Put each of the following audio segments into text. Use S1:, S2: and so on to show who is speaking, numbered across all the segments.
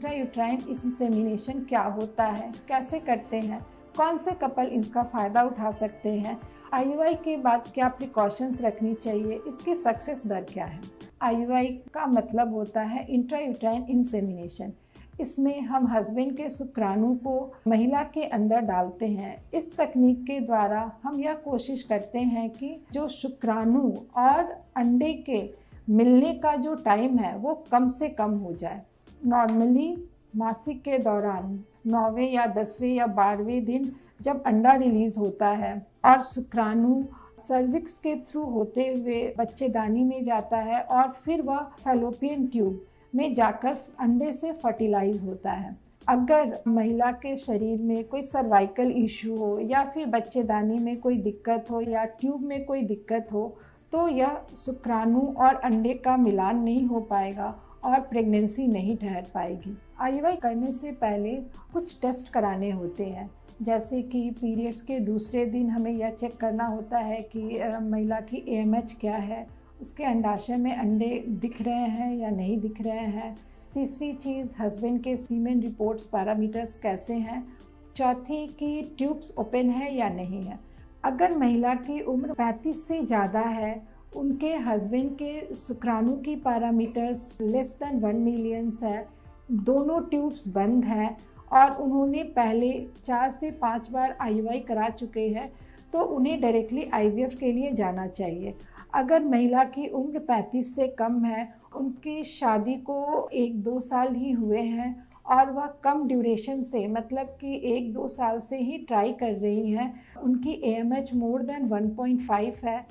S1: Intrauterine insemination क्या होता है, कैसे करते हैं, कौन से कपल इसका फ़ायदा उठा सकते हैं, आईयूआई के बाद क्या प्रिकॉशंस रखनी चाहिए, इसकी सक्सेस दर क्या है। आईयूआई का मतलब होता है इंट्रायूट्राइन इंसेमिनेशन। इसमें हम हस्बैंड के शुक्राणु को महिला के अंदर डालते हैं। इस तकनीक के द्वारा हम यह कोशिश करते हैं कि जो शुक्राणु और अंडे के मिलने का जो टाइम है वो कम से कम हो जाए। नॉर्मली मासिक के दौरान 9वें या 10वें या 12वें दिन जब अंडा रिलीज होता है और शुक्राणु सर्विक्स के थ्रू होते हुए बच्चेदानी में जाता है और फिर वह फैलोपियन ट्यूब में जाकर अंडे से फर्टिलाइज होता है। अगर महिला के शरीर में कोई सर्वाइकल इशू हो या फिर बच्चेदानी में कोई दिक्कत हो या ट्यूब में कोई दिक्कत हो तो यह शुक्राणु और अंडे का मिलान नहीं हो पाएगा और प्रेगनेंसी नहीं ठहर पाएगी। आईयूआई करने से पहले कुछ टेस्ट कराने होते हैं, जैसे कि पीरियड्स के दूसरे दिन हमें यह चेक करना होता है कि महिला की AMH क्या है, उसके अंडाशय में अंडे दिख रहे हैं या नहीं दिख रहे हैं। तीसरी चीज़, हस्बैंड के सीमेन रिपोर्ट्स पैरामीटर्स कैसे हैं। चौथी कि ट्यूब्स ओपन है या नहीं है। अगर महिला की उम्र 35 से ज़्यादा है, उनके हस्बैंड के शुक्राणु की पैरामीटर्स लेस देन 1 मिलियन है, दोनों ट्यूब्स बंद हैं और उन्होंने पहले 4 से 5 बार आईयूआई करा चुके हैं तो उन्हें डायरेक्टली IVF के लिए जाना चाहिए। अगर महिला की उम्र 35 से कम है, उनकी शादी को 1-2 साल ही हुए हैं और वह कम ड्यूरेशन से मतलब कि 1-2 साल से ही ट्राई कर रही हैं, उनकी AMH मोर देन 1.5 है,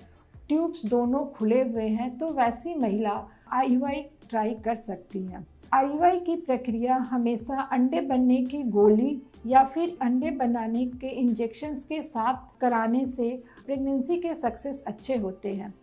S1: ट्यूब्स दोनों खुले हुए हैं, तो वैसी महिला आईयूआई ट्राई कर सकती हैं। आईयूआई की प्रक्रिया हमेशा अंडे बनने की गोली या फिर अंडे बनाने के इंजेक्शंस के साथ कराने से प्रेगनेंसी के सक्सेस अच्छे होते हैं।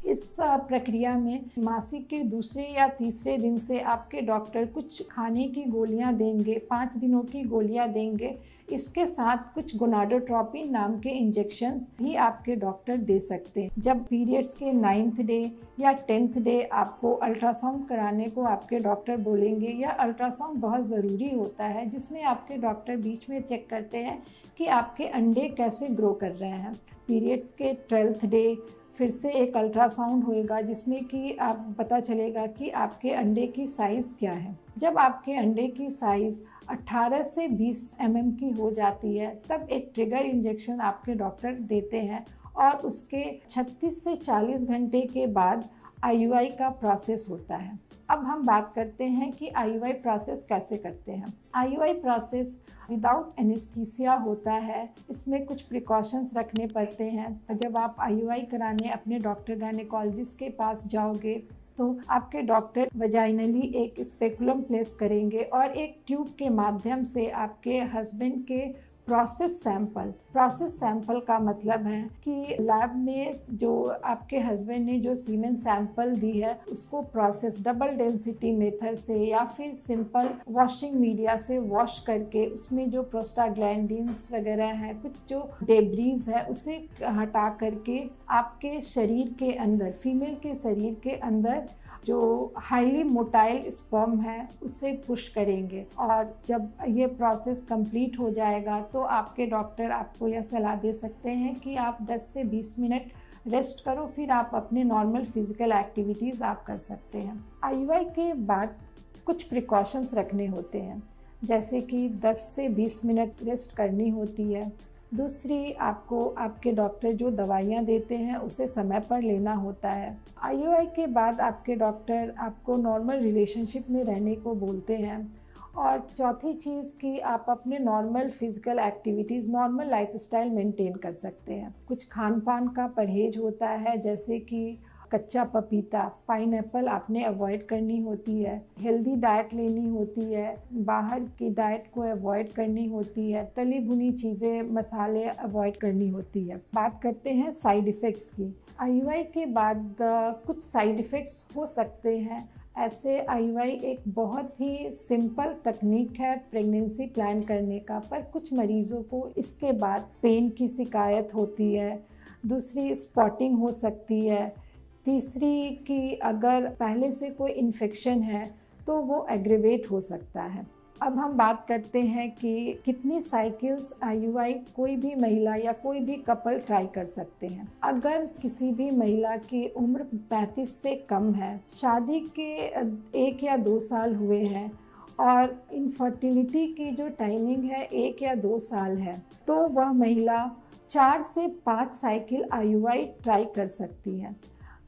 S1: इस प्रक्रिया में मासिक के दूसरे या तीसरे दिन से आपके डॉक्टर कुछ खाने की गोलियां देंगे, 5 दिनों की गोलियां देंगे। इसके साथ कुछ गोनाडोट्रोपिन नाम के इंजेक्शंस भी आपके डॉक्टर दे सकते हैं। जब पीरियड्स के 9th डे या 10th डे आपको अल्ट्रासाउंड कराने को आपके डॉक्टर बोलेंगे। यह अल्ट्रासाउंड बहुत ज़रूरी होता है, जिसमें आपके डॉक्टर बीच में चेक करते हैं कि आपके अंडे कैसे ग्रो कर रहे हैं। पीरियड्स के 12th डे फिर से एक अल्ट्रासाउंड होएगा जिसमें कि आप पता चलेगा कि आपके अंडे की साइज़ क्या है। जब आपके अंडे की साइज़ 18 से 20 mm की हो जाती है तब एक ट्रिगर इंजेक्शन आपके डॉक्टर देते हैं और उसके 36 से 40 घंटे के बाद आईयूआई का प्रोसेस होता है। अब हम बात करते हैं कि आईयूआई प्रोसेस कैसे करते हैं। आईयूआई प्रोसेस विदाउट एनेस्थीसिया होता है। इसमें कुछ प्रिकॉशंस रखने पड़ते हैं। जब आप आईयूआई कराने अपने डॉक्टर गायनेकोलॉजिस्ट के पास जाओगे तो आपके डॉक्टर वजाइनली एक स्पेकुलम प्लेस करेंगे और एक ट्यूब के माध्यम से आपके हस्बैंड के प्रोसेस सैंपल का मतलब है कि लैब में जो आपके हस्बैंड ने जो सीमेन सैंपल दी है उसको प्रोसेस डबल डेंसिटी मेथड से या फिर सिंपल वॉशिंग मीडिया से वॉश करके उसमें जो प्रोस्टाग्लैंडिन्स वगैरह हैं, कुछ जो डेब्रीज है उसे हटा करके आपके शरीर के अंदर, फीमेल के शरीर के अंदर जो हाईली मोटाइल स्पर्म है उसे पुश करेंगे। और जब ये प्रोसेस कंप्लीट हो जाएगा तो आपके डॉक्टर आपको यह सलाह दे सकते हैं कि आप 10 से 20 मिनट रेस्ट करो, फिर आप अपने नॉर्मल फिजिकल एक्टिविटीज़ आप कर सकते हैं। आईयूआई के बाद कुछ प्रिकॉशंस रखने होते हैं, जैसे कि 10 से 20 मिनट रेस्ट करनी होती है। दूसरी, आपको आपके डॉक्टर जो दवाइयाँ देते हैं उसे समय पर लेना होता है। आईयूआई के बाद आपके डॉक्टर आपको नॉर्मल रिलेशनशिप में रहने को बोलते हैं। और चौथी चीज़ कि आप अपने normal physical activities, normal lifestyle maintain कर सकते हैं। कुछ खान पान का परहेज होता है, जैसे कि कच्चा पपीता, पाइनएप्पल आपने अवॉइड करनी होती है, हेल्दी डाइट लेनी होती है, बाहर की डाइट को अवॉइड करनी होती है, तली भुनी चीज़ें, मसाले अवॉइड करनी होती है। बात करते हैं साइड इफ़ेक्ट्स की। आईयूआई के बाद कुछ साइड इफ़ेक्ट्स हो सकते हैं। ऐसे आईयूआई एक बहुत ही सिंपल तकनीक है प्रेगनेंसी प्लान करने का, पर कुछ मरीज़ों को इसके बाद पेन की शिकायत होती है। दूसरी, स्पॉटिंग हो सकती है। तीसरी कि अगर पहले से कोई इन्फेक्शन है तो वो एग्रेवेट हो सकता है। अब हम बात करते हैं कि कितनी साइकिल्स IUI कोई भी महिला या कोई भी कपल ट्राई कर सकते हैं। अगर किसी भी महिला की उम्र 35 से कम है, शादी के 1 या 2 साल हुए हैं और इनफर्टिलिटी की जो टाइमिंग है 1 या 2 साल है, तो वह महिला 4 से 5 साइकिल IUI ट्राई कर सकती है।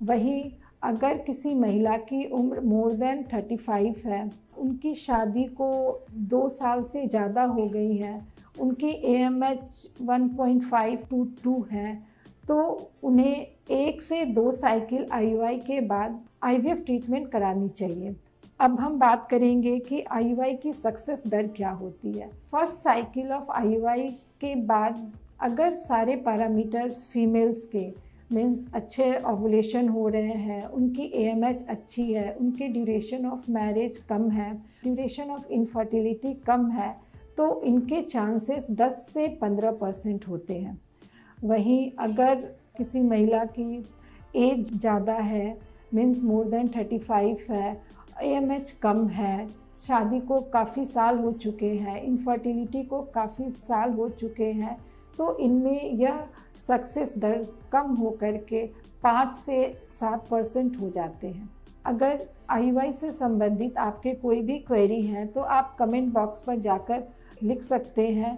S1: वहीं अगर किसी महिला की उम्र मोर देन 35 है, उनकी शादी को 2 साल से ज़्यादा हो गई है, उनकी AMH 1.5 to 2 है, तो उन्हें 1 से 2 साइकिल IUI के बाद IVF ट्रीटमेंट करानी चाहिए। अब हम बात करेंगे कि IUI की सक्सेस दर क्या होती है। फर्स्ट साइकिल ऑफ IUI के बाद अगर सारे पैरामीटर्स फीमेल्स के मीन्स अच्छे ओवुलेशन हो रहे हैं, उनकी AMH अच्छी है, उनकी ड्यूरेशन ऑफ मैरिज कम है, ड्यूरेशन ऑफ इनफर्टिलिटी कम है, तो इनके चांसेस 10 से 15% होते हैं। वहीं अगर किसी महिला की एज ज़्यादा है, मीन्स मोर देन 35 है, AMH कम है, शादी को काफ़ी साल हो चुके हैं, इनफर्टिलिटी को काफ़ी साल हो चुके हैं, तो इनमें यह सक्सेस दर कम हो कर के 5 से 7% हो जाते हैं। अगर IUI से संबंधित आपके कोई भी क्वेरी हैं तो आप कमेंट बॉक्स पर जाकर लिख सकते हैं।